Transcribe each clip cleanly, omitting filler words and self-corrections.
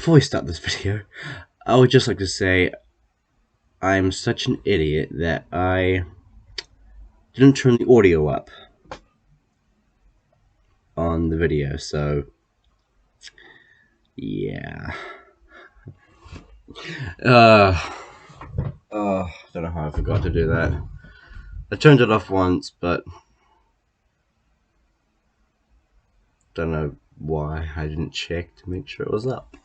Before we start this video, I would just like to say I'm such an idiot that I didn't turn the audio up on the video, so yeah. Don't know how I forgot to do that. I turned it off once, but don't know why I didn't check to make sure it was up.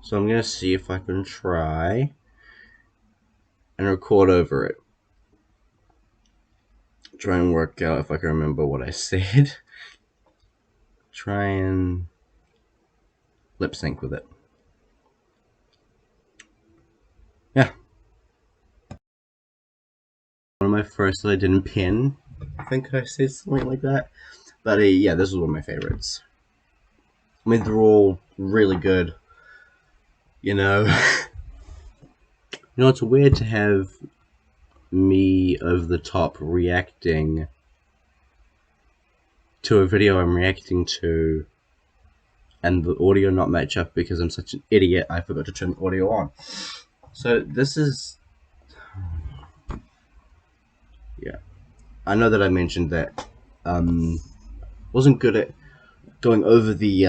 So I'm gonna see if I can try and record over it. Try and work out if I can remember what I said. Try and lip sync with it. Yeah. One of my first that I didn't pin. I think I said something like that. But yeah, this was one of my favorites. I mean, they're all really good. You know, it's weird to have me over the top reacting to a video I'm reacting to, and the audio not match up because I'm such an idiot. I forgot to turn the audio on. So this is, yeah. I know that I mentioned that wasn't good at going over the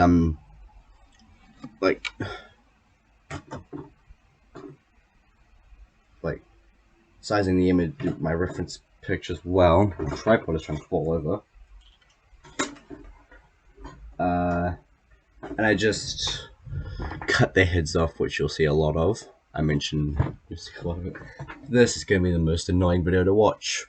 like sizing the image, my reference pictures well. The tripod is trying to fall over. And I just cut their heads off, which you'll see a lot of. I mentioned you'll see a lot of it. This is going to be the most annoying video to watch.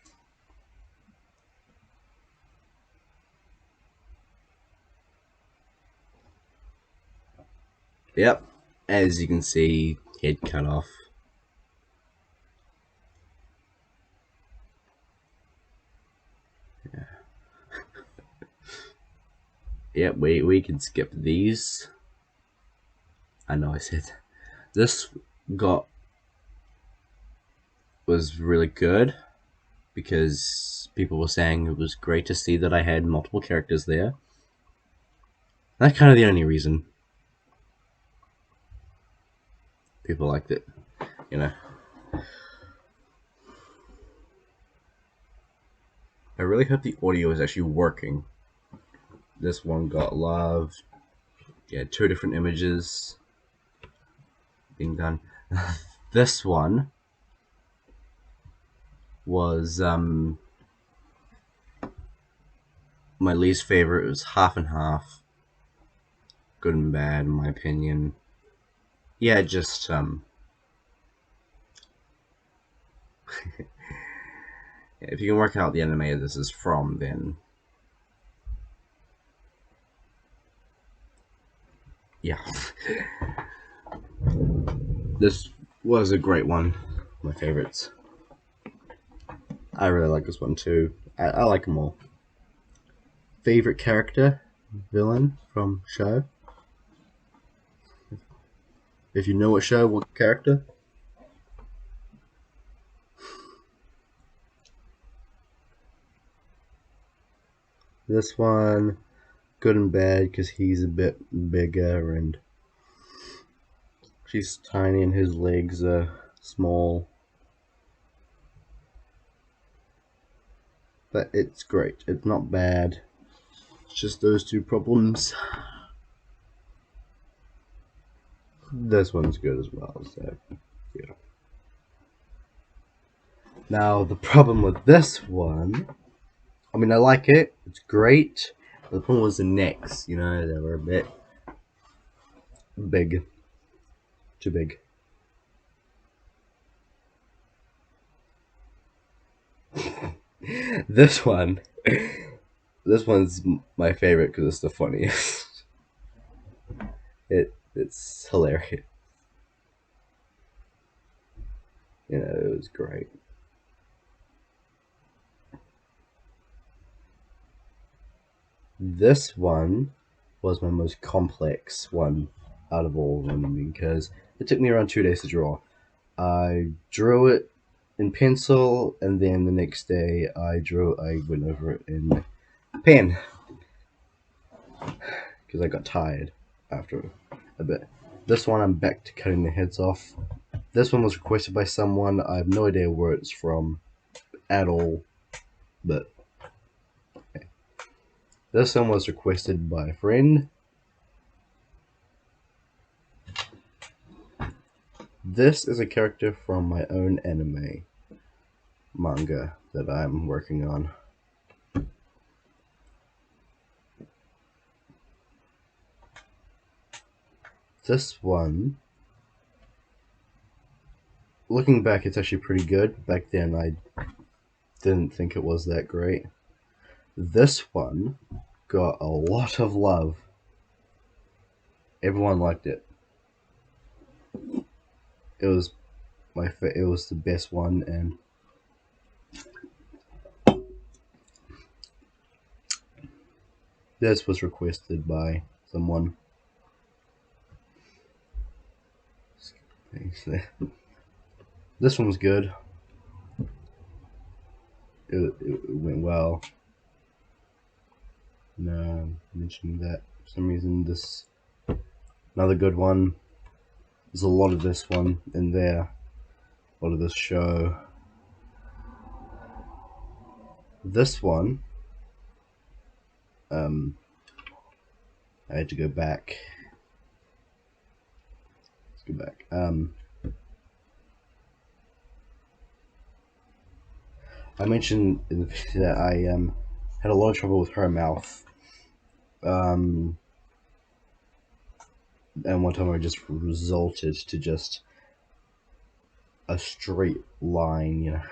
Yep, as you can see, head cut off. Yeah. Yep, we can skip these. I know I said this was really good because people were saying it was great to see that I had multiple characters there. That's kind of the only reason people liked it, you know. I really hope the audio is actually working. This one got love. Yeah, 2 different images being done. This one was my least favorite. It was half and half. Good and bad, in my opinion. Yeah, just if you can work out the anime this is from, then yeah. This was a great one. My favorites. I really like this one too. I like them all. Favorite character, villain from show? If you know what show, what character? This one, good and bad, because he's a bit bigger and she's tiny and his legs are small. But it's great. It's not bad. It's just those 2 problems. This one's good as well, so yeah. Now the problem with this one, I mean I like it, it's great. But the problem was the necks, you know, they were a bit big. Too big. This one's my favorite because it's the funniest. It's hilarious. You know, it was great. This one was my most complex one out of all of them because it took me around 2 days to draw. I drew it in pencil, and then the next day I went over it in pen. because I got tired after a bit. This one I'm back to cutting the heads off. This one was requested by someone. I have no idea where it's from at all, but okay. This one was requested by a friend. This is a character from my own anime manga that I'm working on. This one, looking back, it's actually pretty good. Back then, I didn't think it was that great. This one got a lot of love. Everyone liked it. It was it was the best one, and this was requested by someone. This one was good. It went well. No, mentioning that for some reason. This another good one. There's a lot of this one in there. A lot of this show. This one, I had to go back. Let's go back. I mentioned in the video that I had a lot of trouble with her mouth. And one time I just resulted to just a straight line, you know.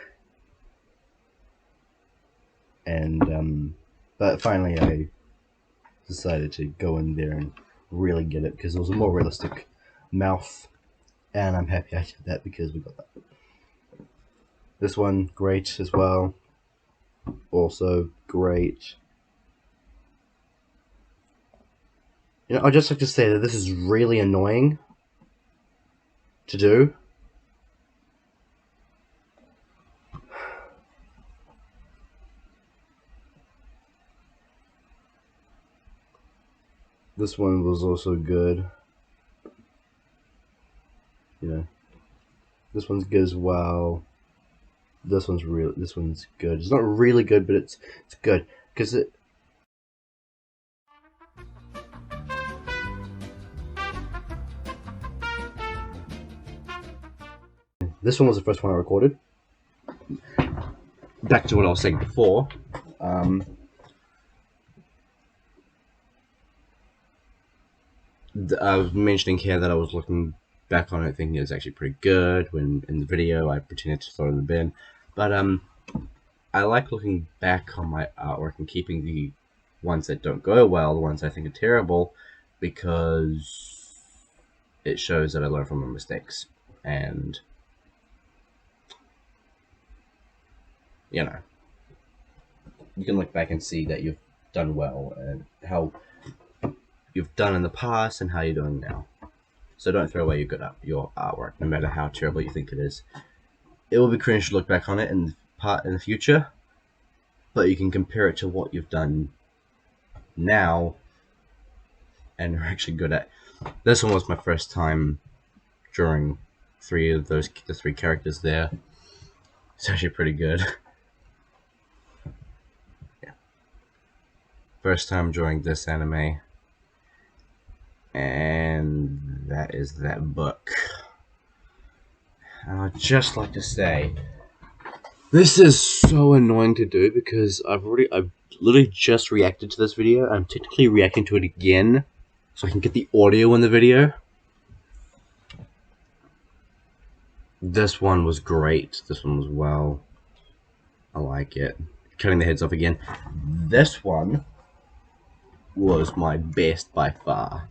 And but finally I decided to go in there and really get it because it was a more realistic mouth, and I'm happy I did that because we got that. This one, great as well. Also great. You know, I'd just like to say that this is really annoying to do. This one was also good. You know, this one's good as well. This one's good. It's not really good, but it's good because it. This one was the first one I recorded. Back to what I was saying before. I was mentioning here that I was looking back on it thinking it was actually pretty good, when in the video I pretended to throw it in the bin. But I like looking back on my artwork and keeping the ones that don't go well, the ones I think are terrible, because it shows that I learn from my mistakes. And you know, you can look back and see that you've done well and how you've done in the past and how you're doing now. So don't throw away your artwork, no matter how terrible you think it is. It will be cringe to look back on it in the future, but you can compare it to what you've done now and are actually good at. This one was my first time drawing the three characters there. It's actually pretty good. Yeah. First time drawing this anime. And that is that book. And I'd just like to say, this is so annoying to do because I've literally just reacted to this video. I'm technically reacting to it again so I can get the audio in the video. This one was great. This one was well. I like it. Cutting the heads off again. This one was my best by far.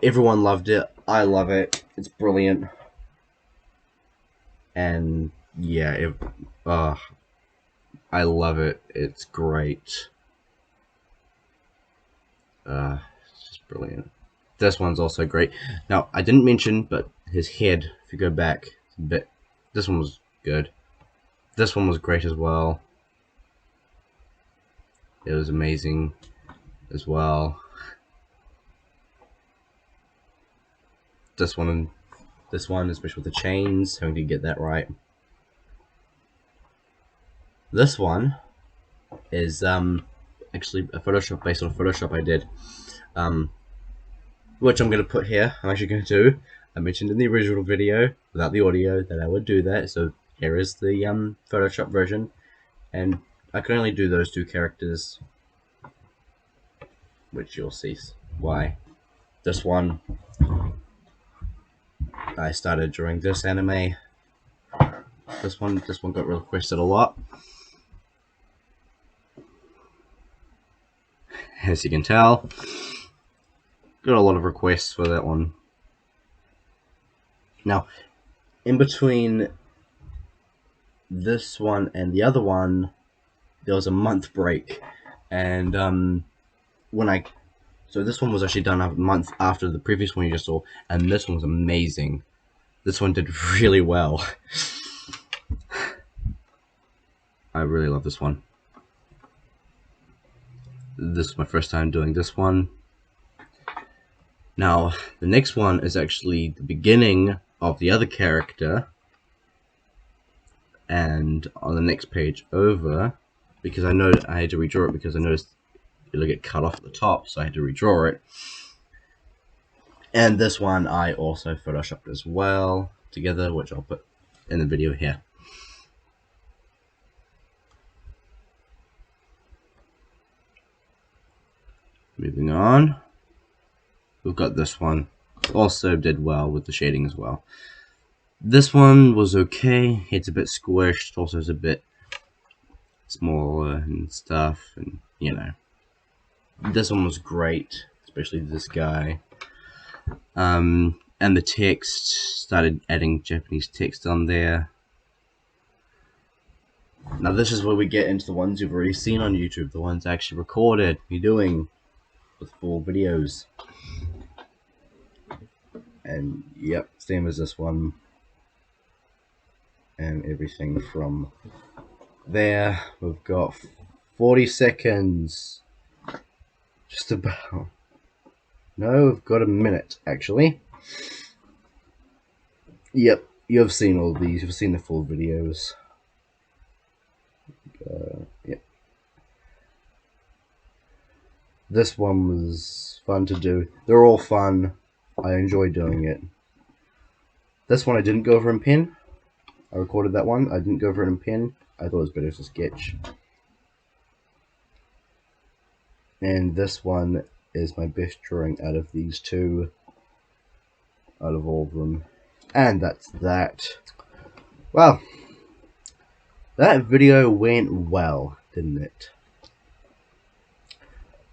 Everyone loved it. I love it. It's brilliant. And yeah, I love it. It's great. It's just brilliant. This one's also great. Now, I didn't mention, but his head, if you go back a bit, this one was good. This one was great as well. It was amazing. as well. This one, especially with the chains, having to get that right. This one is actually a Photoshop based on Photoshop I did, which I'm going to put here. I'm actually going to do. I mentioned in the original video without the audio that I would do that, so here is the Photoshop version, and I can only do those two characters, which you'll see why. This one I started during this anime. This one got requested a lot, as you can tell. Got a lot of requests for that one. Now, in between this one and the other one, there was a month break, and so this one was actually done a month after the previous one you just saw, and this one was amazing. This one did really well. I really love this one. This is my first time doing this one. Now, the next one is actually the beginning of the other character, and on the next page over, because I know I had to redraw it because I noticed it'll get cut off at the top, so I had to redraw it. And this one I also photoshopped as well together, which I'll put in the video here. Moving on, we've got this one. Also did well with the shading as well. This one was okay. It's a bit squished. Also, it's a bit smaller and stuff, and you know. This one was great, especially this guy. And the text, started adding Japanese text on there. Now this is where we get into the ones you've already seen on YouTube, the ones actually recorded, me doing with full videos. And yep, same as this one. And everything from there. We've got 40 seconds. Just about. No, we've got a minute, actually. Yep, you've seen all these. You've seen the full videos. Yep. This one was fun to do. They're all fun. I enjoy doing it. This one I didn't go over in pen. I recorded that one. I didn't go over it in pen. I thought it was better as a sketch. And this one is my best drawing out of these two. Out of all of them. And that's that. Well, that video went well, didn't it?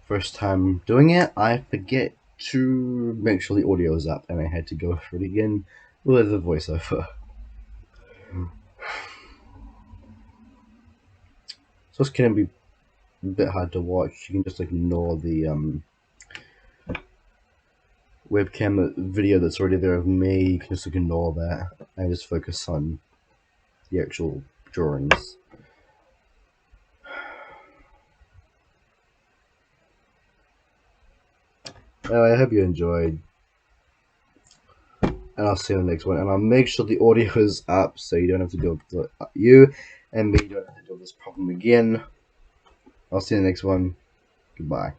First time doing it, I forget to make sure the audio is up, and I had to go over it again with a voiceover. So it's gonna be a bit hard to watch. You can just ignore the webcam video that's already there of me. You can just ignore that and just focus on the actual drawings. Anyway, I hope you enjoyed, and I'll see you in the next one. And I'll make sure the audio is up so you don't have to deal with you and me don't have to deal with this problem again. I'll see you in the next one. Goodbye.